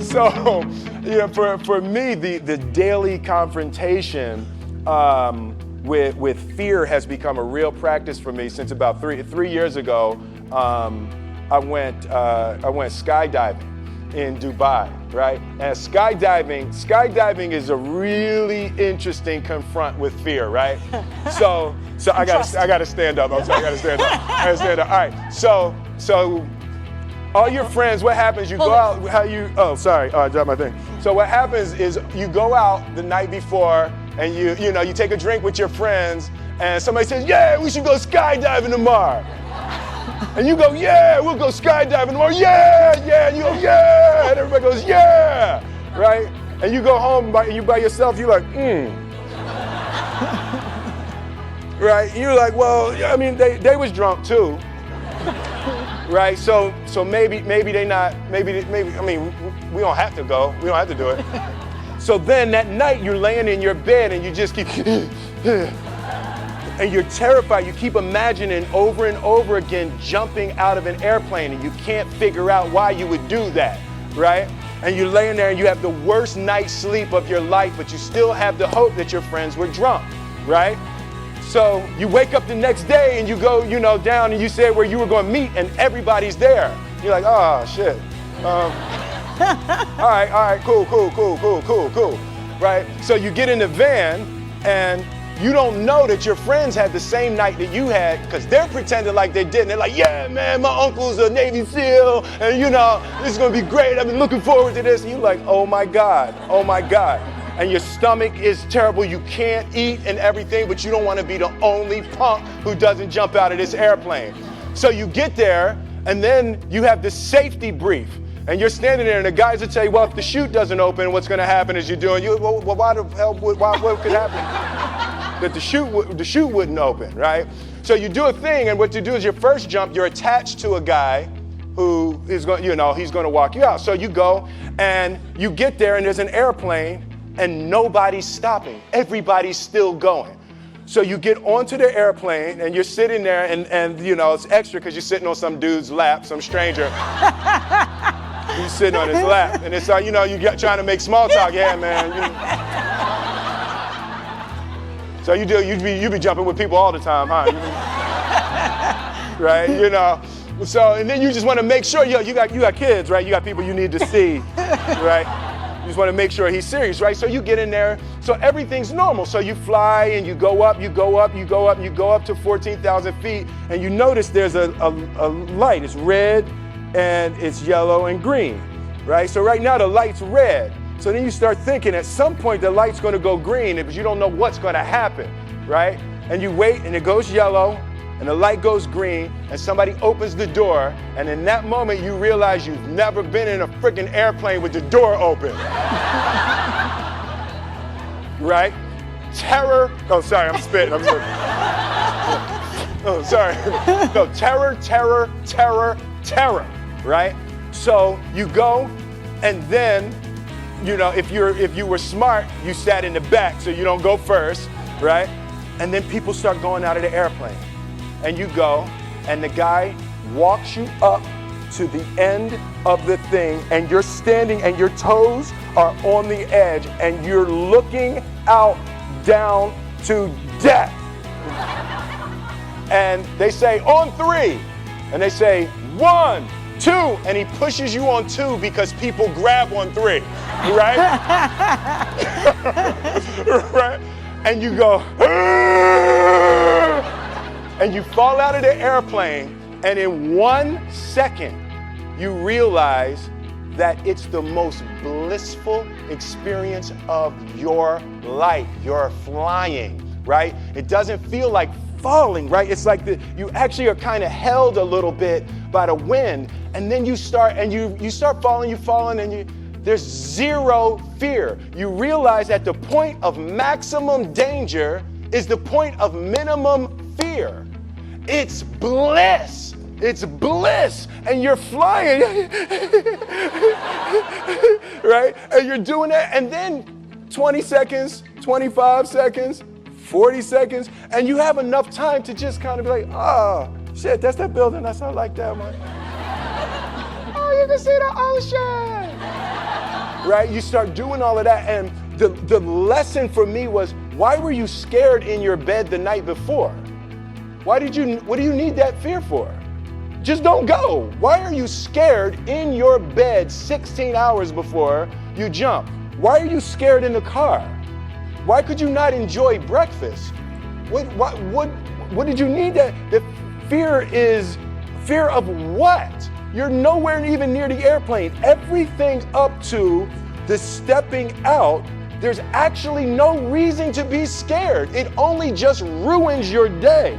So for me, the daily confrontation with fear has become a real practice for me since about three years ago. I went skydiving in Dubai, right? And skydiving is a really interesting confront with fear, right? So I gotta stand up. I'm sorry, I gotta stand up. All right. So all your friends, what happens? You go out. I dropped my thing. So what happens is you go out the night before and you take a drink with your friends, and somebody says, "Yeah, we should go skydiving tomorrow." And you go, "Yeah, we'll go skydiving tomorrow." Yeah. And you go, "Yeah." And everybody goes, "Yeah." Right? And you go home you by yourself. You're like, Right? You're like, well, I mean, they was drunk too. Right? So maybe they not. Maybe. I mean, we don't have to go. We don't have to do it. So then that night you're laying in your bed and you just keep. And you're terrified. You keep imagining over and over again jumping out of an airplane, and you can't figure out why you would do that, right? And you're laying there and you have the worst night's sleep of your life, but you still have the hope that your friends were drunk, right? So you wake up the next day and you go, down and you say where you were going to meet, and everybody's there. You're like, oh shit. All right, cool, right? So you get in the van and you don't know that your friends had the same night that you had because they're pretending like they didn't. They're like, yeah, man, my uncle's a Navy SEAL, and this is gonna be great. I've been looking forward to this. And you're like, oh my God. And your stomach is terrible. You can't eat and everything, but you don't wanna be the only punk who doesn't jump out of this airplane. So you get there, and then you have this safety brief. And you're standing there, and the guys will tell you, well, if the chute doesn't open, what's gonna happen is what could happen? That the chute wouldn't open, right? So you do a thing, and what you do is your first jump, you're attached to a guy who is going, he's going to walk you out. So you go, and you get there, and there's an airplane, and nobody's stopping. Everybody's still going. So you get onto the airplane, and you're sitting there, and it's extra because you're sitting on some dude's lap, some stranger. He's sitting on his lap, and it's like, you're trying to make small talk. Yeah, man. So you be jumping with people all the time, huh? Right? So, and then you just want to make sure, you got kids, right? You got people you need to see, right? You just want to make sure he's serious, right? So you get in there, so everything's normal. So you fly and you go up to 14,000 feet, and you notice there's a light. It's red and it's yellow and green, right? So right now the light's red. So then you start thinking at some point the light's going to go green, but you don't know what's going to happen, right? And you wait and it goes yellow and the light goes green and somebody opens the door, and in that moment you realize you've never been in a freaking airplane with the door open. Right? Terror. Oh, sorry, I'm spitting. Oh, sorry. No, terror, right? So you go, and then if you were smart, you sat in the back so you don't go first, right? And then people start going out of the airplane. And you go, and the guy walks you up to the end of the thing, and you're standing and your toes are on the edge, and you're looking out down to death. And they say, on 3. And they say, 1, 2, and he pushes you on 2 because people grab on 3, right? Right? And you go, and you fall out of the airplane, and in 1 second, you realize that it's the most blissful experience of your life. You're flying, right? It doesn't feel like falling, right? It's like you actually are kind of held a little bit by the wind, and then you start falling, and there's zero fear. You realize that the point of maximum danger is the point of minimum fear. It's bliss. It's bliss, and you're flying, right? And you're doing that, and then 20 seconds, 25 seconds, 40 seconds, and you have enough time to just kind of be like, oh, shit, that's that building. I like that one. Oh, you can see the ocean. right? You start doing all of that. And the lesson for me was, why were you scared in your bed the night before? What do you need that fear for? Just don't go. Why are you scared in your bed 16 hours before you jump? Why are you scared in the car? Why could you not enjoy breakfast? What did you need that? The fear is fear of what? You're nowhere even near the airplane. Everything up to the stepping out, there's actually no reason to be scared. It only just ruins your day.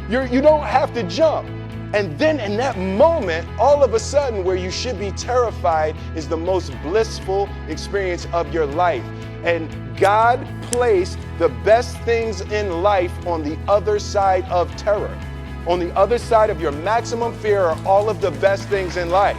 You don't have to jump. And then in that moment, all of a sudden, where you should be terrified is the most blissful experience of your life. And God placed the best things in life on the other side of terror. On the other side of your maximum fear are all of the best things in life.